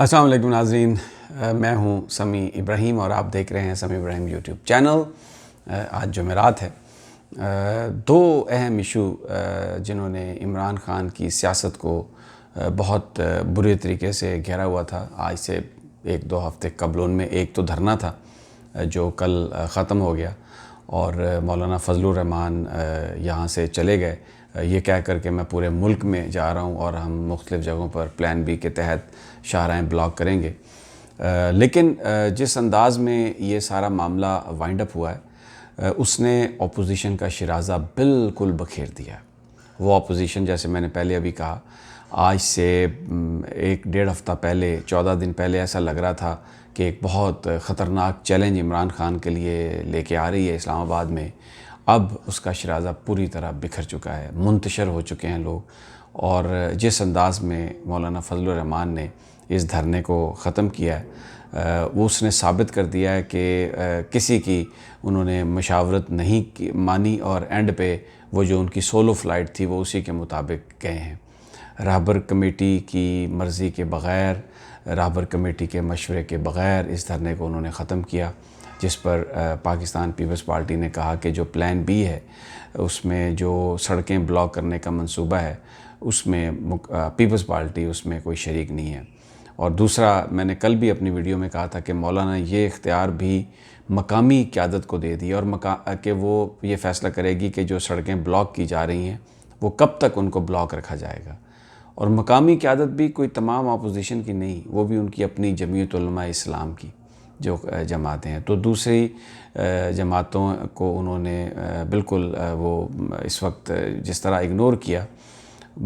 السلام علیکم ناظرین، میں ہوں سمیع ابراہیم اور آپ دیکھ رہے ہیں سمیع ابراہیم یوٹیوب چینل۔ آج جمعرات ہے۔ دو اہم ایشو جنہوں نے عمران خان کی سیاست کو بہت برے طریقے سے گھیرا ہوا تھا، آج سے ایک دو ہفتے قبل، ان میں ایک تو دھرنا تھا جو کل ختم ہو گیا اور مولانا فضل الرحمان یہاں سے چلے گئے یہ کہہ کر کہ میں پورے ملک میں جا رہا ہوں اور ہم مختلف جگہوں پر پلان بی کے تحت شاہراہیں بلاک کریں گے۔ لیکن جس انداز میں یہ سارا معاملہ وائنڈ اپ ہوا ہے اس نے اپوزیشن کا شیرازہ بالکل بکھیر دیا ہے۔ وہ اپوزیشن، جیسے میں نے پہلے ابھی کہا، آج سے ایک ڈیڑھ ہفتہ پہلے، 14 دن پہلے ایسا لگ رہا تھا کہ ایک بہت خطرناک چیلنج عمران خان کے لیے لے کے آ رہی ہے اسلام آباد میں۔ اب اس کا شیرازہ پوری طرح بکھر چکا ہے، منتشر ہو چکے ہیں لوگ، اور جس انداز میں مولانا فضل الرحمان نے اس دھرنے کو ختم کیا ہے وہ اس نے ثابت کر دیا ہے کہ کسی کی انہوں نے مشاورت نہیں مانی اور اینڈ پہ وہ جو ان کی سولو فلائٹ تھی وہ اسی کے مطابق گئے ہیں۔ رہبر کمیٹی کی مرضی کے بغیر، رہبر کمیٹی کے مشورے کے بغیر اس دھرنے کو انہوں نے ختم کیا، جس پر پاکستان پیپلز پارٹی نے کہا کہ جو پلان بی ہے اس میں جو سڑکیں بلاک کرنے کا منصوبہ ہے اس میں پیپلز پارٹی اس میں کوئی شریک نہیں ہے۔ اور دوسرا، میں نے کل بھی اپنی ویڈیو میں کہا تھا کہ مولانا یہ اختیار بھی مقامی قیادت کو دے دی اور کہ وہ یہ فیصلہ کرے گی کہ جو سڑکیں بلاک کی جا رہی ہیں وہ کب تک ان کو بلاک رکھا جائے گا۔ اور مقامی قیادت بھی کوئی تمام اپوزیشن کی نہیں، وہ بھی ان کی اپنی جمعیت علماء اسلام کی جو جماعتیں ہیں۔ تو دوسری جماعتوں کو انہوں نے بالکل وہ اس وقت جس طرح اگنور کیا،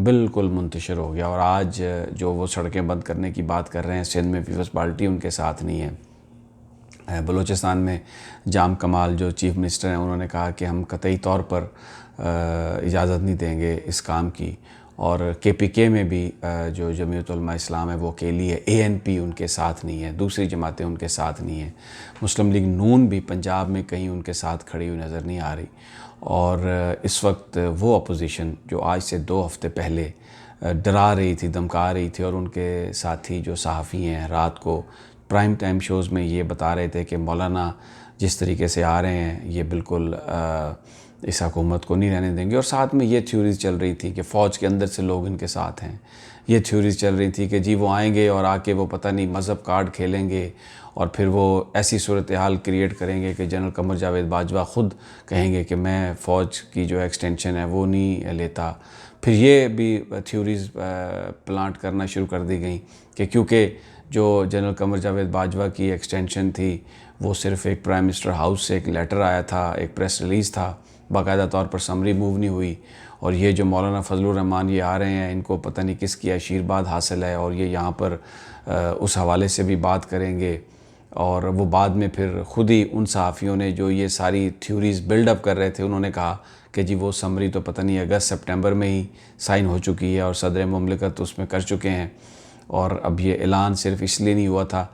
بالکل منتشر ہو گیا۔ اور آج جو وہ سڑکیں بند کرنے کی بات کر رہے ہیں، سندھ میں پیپلز پارٹی ان کے ساتھ نہیں ہے۔ بلوچستان میں جام کمال جو چیف منسٹر ہیں انہوں نے کہا کہ ہم قطعی طور پر اجازت نہیں دیں گے اس کام کی۔ اور کے پی کے میں بھی جو جمعیت علماء اسلام ہے وہ اکیلی ہے، اے این پی ان کے ساتھ نہیں ہے، دوسری جماعتیں ان کے ساتھ نہیں ہیں۔ مسلم لیگ نون بھی پنجاب میں کہیں ان کے ساتھ کھڑی ہوئی نظر نہیں آ رہی۔ اور اس وقت وہ اپوزیشن جو آج سے 2 ہفتے پہلے ڈرا رہی تھی، دھمکا رہی تھی، اور ان کے ساتھی جو صحافی ہیں رات کو پرائم ٹائم شوز میں یہ بتا رہے تھے کہ مولانا جس طریقے سے آ رہے ہیں یہ بالکل اس حکومت کو نہیں رہنے دیں گے، اور ساتھ میں یہ تھیوریز چل رہی تھی کہ فوج کے اندر سے لوگ ان کے ساتھ ہیں۔ یہ تھیوریز چل رہی تھی کہ جی وہ آئیں گے اور آ کے وہ پتہ نہیں مذہب کارڈ کھیلیں گے اور پھر وہ ایسی صورتحال کریٹ کریں گے کہ جنرل قمر جاوید باجوہ خود کہیں گے کہ میں فوج کی جو ایکسٹینشن ہے وہ نہیں لیتا۔ پھر یہ بھی تھیوریز پلانٹ کرنا شروع کر دی گئیں کہ کیونکہ جو جنرل قمر جاوید باجوہ کی ایکسٹینشن تھی وہ صرف ایک پرائم منسٹر ہاؤس سے ایک لیٹر آیا تھا، ایک پریس ریلیز تھا، باقاعدہ طور پر سمری موو نہیں ہوئی، اور یہ جو مولانا فضل الرحمان یہ آ رہے ہیں ان کو پتہ نہیں کس کی عشیرباد حاصل ہے اور یہ یہاں پر اس حوالے سے بھی بات کریں گے۔ اور وہ بعد میں پھر خود ہی ان صحافیوں نے جو یہ ساری تھیوریز بلڈ اپ کر رہے تھے انہوں نے کہا کہ جی وہ سمری تو پتہ نہیں اگست سپٹمبر میں ہی سائن ہو چکی ہے اور صدر مملکت اس میں کر چکے ہیں، اور اب یہ اعلان صرف اس لیے نہیں ہوا تھا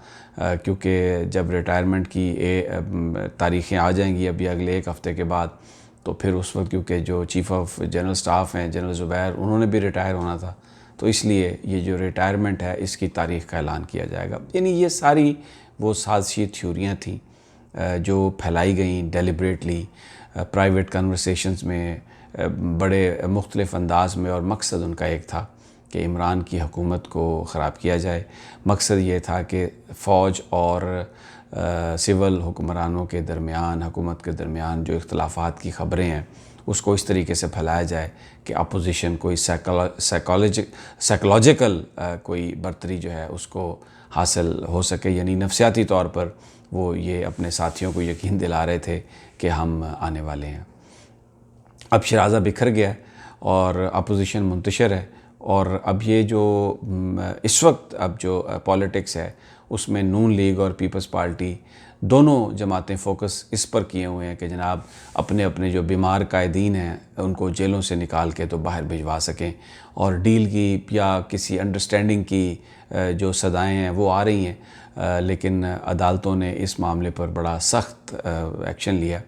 کیونکہ جب ریٹائرمنٹ کی تاریخیں آ جائیں گی ابھی اگلے 1 ہفتے کے بعد، تو پھر اس وقت کیونکہ جو چیف آف جنرل سٹاف ہیں جنرل زبیر انہوں نے بھی ریٹائر ہونا تھا، تو اس لیے یہ جو ریٹائرمنٹ ہے اس کی تاریخ کا اعلان کیا جائے گا۔ یعنی یہ ساری وہ سازشی تھیوریاں تھیں جو پھیلائی گئیں ڈیلیبریٹلی پرائیویٹ کنورسیشنز میں بڑے مختلف انداز میں، اور مقصد ان کا ایک تھا کہ عمران کی حکومت کو خراب کیا جائے۔ مقصد یہ تھا کہ فوج اور سول حکمرانوں کے درمیان، حکومت کے درمیان جو اختلافات کی خبریں ہیں اس کو اس طریقے سے پھیلایا جائے کہ اپوزیشن کوئی سائیکولوجیکل کوئی برتری جو ہے اس کو حاصل ہو سکے، یعنی نفسیاتی طور پر وہ یہ اپنے ساتھیوں کو یقین دلا رہے تھے کہ ہم آنے والے ہیں۔ اب شیرازہ بکھر گیا ہے اور اپوزیشن منتشر ہے، اور اب یہ جو اس وقت اب جو پولیٹکس ہے اس میں نون لیگ اور پیپلز پارٹی دونوں جماعتیں فوکس اس پر کیے ہوئے ہیں کہ جناب اپنے اپنے جو بیمار قائدین ہیں ان کو جیلوں سے نکال کے تو باہر بھجوا سکیں، اور ڈیل کی یا کسی انڈرسٹینڈنگ کی جو صدائیں ہیں وہ آ رہی ہیں، لیکن عدالتوں نے اس معاملے پر بڑا سخت ایکشن لیا،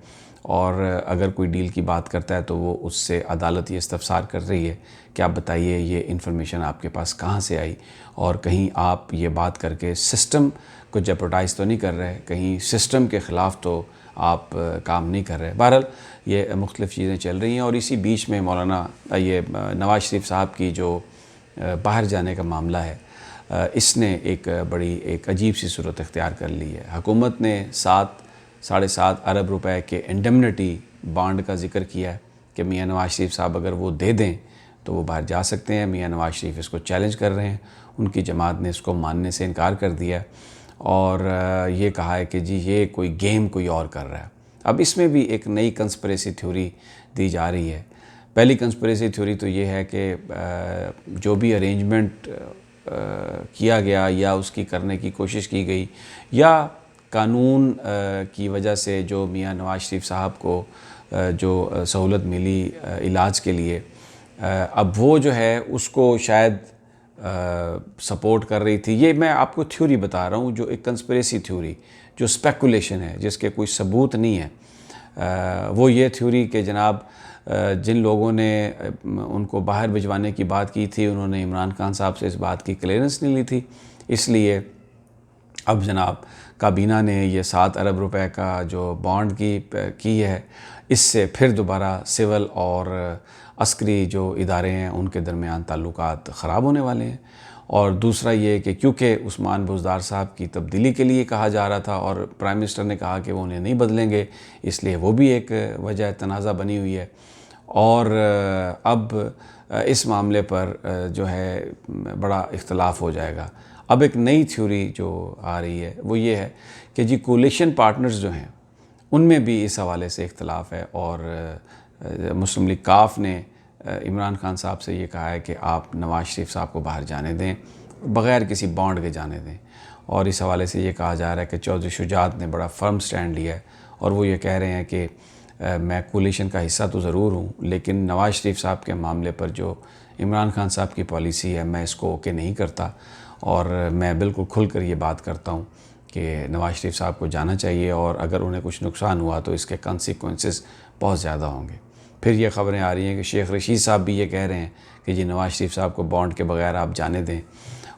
اور اگر کوئی ڈیل کی بات کرتا ہے تو وہ اس سے عدالت یہ استفسار کر رہی ہے کہ آپ بتائیے یہ انفارمیشن آپ کے پاس کہاں سے آئی، اور کہیں آپ یہ بات کر کے سسٹم کو جیپرڈائز تو نہیں کر رہے، کہیں سسٹم کے خلاف تو آپ کام نہیں کر رہے۔ بہرحال یہ مختلف چیزیں چل رہی ہیں، اور اسی بیچ میں مولانا یہ نواز شریف صاحب کی جو باہر جانے کا معاملہ ہے، اس نے ایک عجیب سی صورت اختیار کر لی ہے۔ حکومت نے 7.5 ارب روپے کے انڈیمنٹی بانڈ کا ذکر کیا ہے کہ میاں نواز شریف صاحب اگر وہ دے دیں تو وہ باہر جا سکتے ہیں۔ میاں نواز شریف اس کو چیلنج کر رہے ہیں، ان کی جماعت نے اس کو ماننے سے انکار کر دیا ہے، اور یہ کہا ہے کہ جی یہ کوئی گیم کوئی اور کر رہا ہے۔ اب اس میں بھی ایک نئی کنسپریسی تھیوری دی جا رہی ہے۔ پہلی کنسپریسی تھیوری تو یہ ہے کہ جو بھی ارینجمنٹ کیا گیا یا اس کی کرنے کی کوشش کی گئی، یا قانون کی وجہ سے جو میاں نواز شریف صاحب کو جو سہولت ملی علاج کے لیے، اب وہ جو ہے اس کو شاید سپورٹ کر رہی تھی۔ یہ میں آپ کو تھیوری بتا رہا ہوں، جو ایک کنسپریسی تھیوری، جو اسپیکولیشن ہے، جس کے کوئی ثبوت نہیں ہے۔ وہ یہ تھیوری کہ جناب جن لوگوں نے ان کو باہر بھجوانے کی بات کی تھی، انہوں نے عمران خان صاحب سے اس بات کی کلیئرنس نہیں لی تھی، اس لیے اب جناب کابینہ نے یہ 7 ارب روپے کا جو بانڈ کی ہے، اس سے پھر دوبارہ سول اور عسکری جو ادارے ہیں ان کے درمیان تعلقات خراب ہونے والے ہیں۔ اور دوسرا یہ کہ کیونکہ عثمان بزدار صاحب کی تبدیلی کے لیے کہا جا رہا تھا اور پرائم منسٹر نے کہا کہ وہ انہیں نہیں بدلیں گے، اس لیے وہ بھی ایک وجہ تنازع بنی ہوئی ہے۔ اور اب اس معاملے پر جو ہے بڑا اختلاف ہو جائے گا۔ اب ایک نئی تھیوری جو آ رہی ہے وہ یہ ہے کہ جی کولیشن پارٹنرز جو ہیں ان میں بھی اس حوالے سے اختلاف ہے، اور مسلم لیگ کاف نے عمران خان صاحب سے یہ کہا ہے کہ آپ نواز شریف صاحب کو باہر جانے دیں، بغیر کسی بانڈ کے جانے دیں۔ اور اس حوالے سے یہ کہا جا رہا ہے کہ چودھری شجاعت نے بڑا فرم سٹینڈ لیا ہے، اور وہ یہ کہہ رہے ہیں کہ میں کولیشن کا حصہ تو ضرور ہوں، لیکن نواز شریف صاحب کے معاملے پر جو عمران خان صاحب کی پالیسی ہے میں اس کو اوکے نہیں کرتا، اور میں بالکل کھل کر یہ بات کرتا ہوں کہ نواز شریف صاحب کو جانا چاہیے، اور اگر انہیں کچھ نقصان ہوا تو اس کے کانسیکوینسز بہت زیادہ ہوں گے۔ پھر یہ خبریں آ رہی ہیں کہ شیخ رشید صاحب بھی یہ کہہ رہے ہیں کہ جی نواز شریف صاحب کو بانڈ کے بغیر آپ جانے دیں،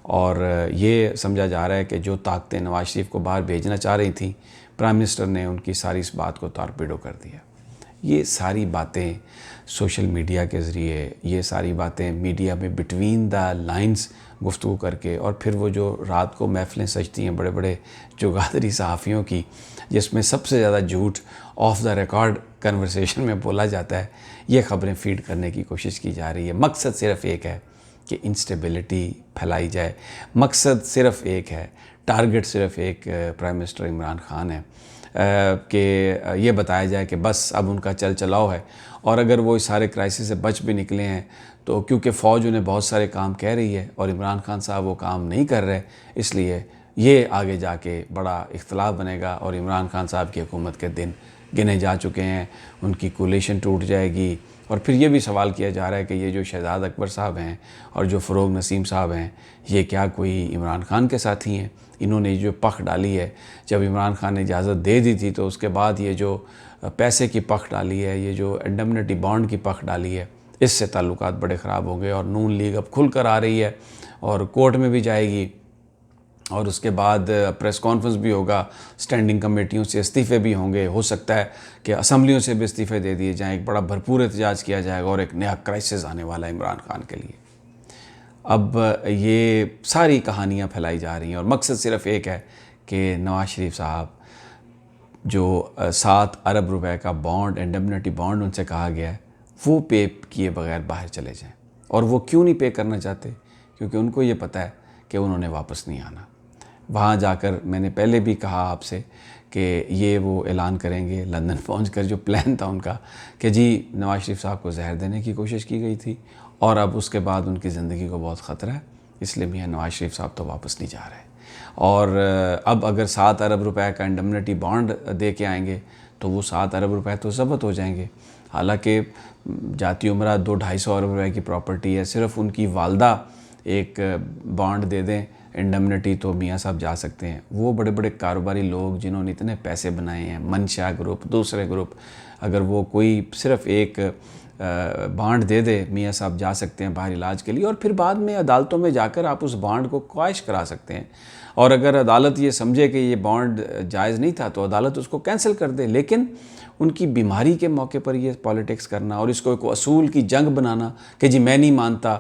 اور یہ سمجھا جا رہا ہے کہ جو طاقتیں نواز شریف کو باہر بھیجنا چاہ رہی تھیں، پرائم منسٹر نے ان کی ساری اس بات کو تارپیڈو کر دیا۔ یہ ساری باتیں سوشل میڈیا کے ذریعے، یہ ساری باتیں میڈیا میں بٹوین دا لائنز گفتگو کر کے، اور پھر وہ جو رات کو محفلیں سجتی ہیں بڑے بڑے چوگادری صحافیوں کی، جس میں سب سے زیادہ جھوٹ آف دا ریکارڈ کنورسیشن میں بولا جاتا ہے، یہ خبریں فیڈ کرنے کی کوشش کی جا رہی ہے۔ مقصد صرف ایک ہے کہ انسٹیبلٹی پھیلائی جائے، مقصد صرف ایک ہے، ٹارگٹ صرف ایک پرائم منسٹر عمران خان ہے، کہ یہ بتایا جائے کہ بس اب ان کا چل چلاؤ ہے، اور اگر وہ اس سارے کرائسس سے بچ بھی نکلے ہیں تو کیونکہ فوج انہیں بہت سارے کام کہہ رہی ہے اور عمران خان صاحب وہ کام نہیں کر رہے، اس لیے یہ آگے جا کے بڑا اختلاف بنے گا، اور عمران خان صاحب کی حکومت کے دن گنے جا چکے ہیں، ان کی کولیشن ٹوٹ جائے گی۔ اور پھر یہ بھی سوال کیا جا رہا ہے کہ یہ جو شہزاد اکبر صاحب ہیں اور جو فروغ نسیم صاحب ہیں، یہ کیا کوئی عمران خان کے ساتھی ہیں؟ انہوں نے جو پخ ڈالی ہے، جب عمران خان نے اجازت دے دی تھی تو اس کے بعد یہ جو پیسے کی پخ ڈالی ہے، یہ جو انڈیمنٹی بانڈ کی پخ ڈالی ہے، اس سے تعلقات بڑے خراب ہو گئے، اور نون لیگ اب کھل کر آ رہی ہے اور کورٹ میں بھی جائے گی، اور اس کے بعد پریس کانفرنس بھی ہوگا، سٹینڈنگ کمیٹیوں سے استعفے بھی ہوں گے، ہو سکتا ہے کہ اسمبلیوں سے بھی استعفے دے دیے جائیں، ایک بڑا بھرپور احتجاج کیا جائے گا، اور ایک نیا کرائسس آنے والا ہے عمران خان کے لیے۔ اب یہ ساری کہانیاں پھیلائی جا رہی ہیں، اور مقصد صرف ایک ہے کہ نواز شریف صاحب جو 7 ارب روپے کا بانڈ، انڈیمنٹی بانڈ ان سے کہا گیا ہے، وہ پے کیے بغیر باہر چلے جائیں۔ اور وہ کیوں نہیں پے کرنا چاہتے؟ کیونکہ ان کو یہ پتہ ہے کہ انہوں نے واپس نہیں آنا۔ وہاں جا کر میں نے پہلے بھی کہا آپ سے کہ یہ وہ اعلان کریں گے لندن پہنچ کر، جو پلان تھا ان کا کہ جی نواز شریف صاحب کو زہر دینے کی کوشش کی گئی تھی، اور اب اس کے بعد ان کی زندگی کو بہت خطرہ ہے، اس لیے میاں نواز شریف صاحب تو واپس نہیں جا رہے۔ اور اب اگر 7 ارب روپے کا انڈیمنٹی بانڈ دے کے آئیں گے تو وہ 7 ارب روپے تو ضبط ہو جائیں گے۔ حالانکہ جاتی عمرہ 200-250 ارب روپے کی پراپرٹی ہے، صرف ان کی والدہ ایک بانڈ دے دیں انڈمنٹی تو میاں صاحب جا سکتے ہیں. وہ بڑے بڑے کاروباری لوگ جنہوں نے اتنے پیسے بنائے ہیں, منشا گروپ, دوسرے گروپ, اگر وہ کوئی صرف ایک بانڈ دے دے, میاں صاحب جا سکتے ہیں باہر علاج کے لیے, اور پھر بعد میں عدالتوں میں جا کر آپ اس بانڈ کو خواہش کرا سکتے ہیں. اور اگر عدالت یہ سمجھے کہ یہ بانڈ جائز نہیں تھا تو عدالت اس کو کینسل کر دے. لیکن ان کی بیماری کے موقع پر یہ پالیٹکس کرنا اور اس کو ایک اصول کی جنگ بنانا کہ جی میں نہیں مانتا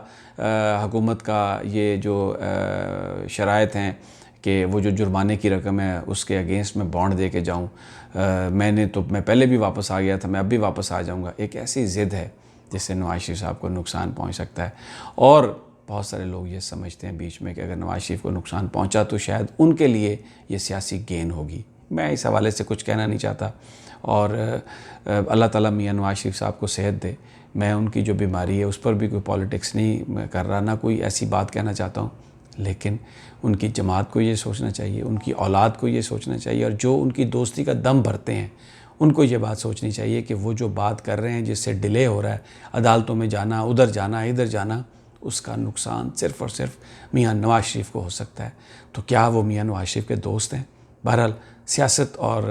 حکومت کا یہ جو شرائط ہیں کہ وہ جو جرمانے کی رقم ہے اس کے اگینسٹ میں بانڈ دے کے جاؤں, میں پہلے بھی واپس آ گیا تھا, میں اب بھی واپس آ جاؤں گا, ایک ایسی ضد ہے جس سے نواز شریف صاحب کو نقصان پہنچ سکتا ہے. اور بہت سارے لوگ یہ سمجھتے ہیں بیچ میں کہ اگر نواز شریف کو نقصان پہنچا تو شاید ان کے لیے یہ سیاسی گین ہوگی. میں اس حوالے سے کچھ کہنا نہیں چاہتا, اور اللہ تعالیٰ میاں نواز شریف صاحب کو صحت دے. میں ان کی جو بیماری ہے اس پر بھی کوئی پالیٹکس نہیں کر رہا, نہ کوئی ایسی بات کہنا چاہتا ہوں, لیکن ان کی جماعت کو یہ سوچنا چاہیے, ان کی اولاد کو یہ سوچنا چاہیے, اور جو ان کی دوستی کا دم بھرتے ہیں ان کو یہ بات سوچنی چاہیے کہ وہ جو بات کر رہے ہیں جس سے ڈیلے ہو رہا ہے, عدالتوں میں جانا, ادھر جانا, ادھر جانا, اس کا نقصان صرف اور صرف میاں نواز شریف کو ہو سکتا ہے. تو کیا وہ میاں نواز شریف کے دوست ہیں؟ بہرحال سیاست اور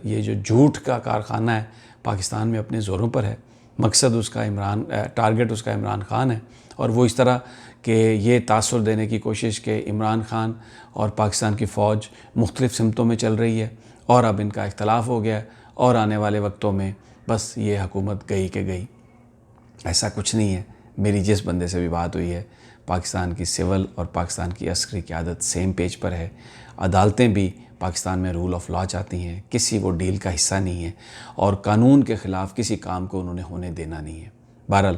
یہ جو جھوٹ کا کارخانہ ہے پاکستان میں اپنے زوروں پر ہے. مقصد اس کا ٹارگٹ اس کا عمران خان ہے, اور وہ اس طرح کہ یہ تاثر دینے کی کوشش کہ عمران خان اور پاکستان کی فوج مختلف سمتوں میں چل رہی ہے, اور اب ان کا اختلاف ہو گیا, اور آنے والے وقتوں میں بس یہ حکومت گئی کہ گئی. ایسا کچھ نہیں ہے. میری جس بندے سے بھی بات ہوئی ہے, پاکستان کی سول اور پاکستان کی عسکری قیادت سیم پیج پر ہے. عدالتیں بھی پاکستان میں رول آف لا چاہتی ہیں, کسی وہ ڈیل کا حصہ نہیں ہے, اور قانون کے خلاف کسی کام کو انہوں نے ہونے دینا نہیں ہے. بہرحال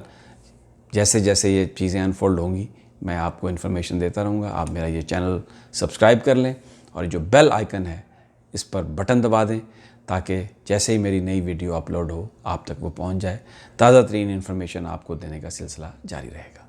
جیسے جیسے یہ چیزیں انفولڈ ہوں گی میں آپ کو انفارمیشن دیتا رہوں گا. آپ میرا یہ چینل سبسکرائب کر لیں, اور جو بیل آئیکن ہے اس پر بٹن دبا دیں تاکہ جیسے ہی میری نئی ویڈیو اپلوڈ ہو آپ تک وہ پہنچ جائے. تازہ ترین انفارمیشن آپ کو دینے کا سلسلہ جاری رہے گا.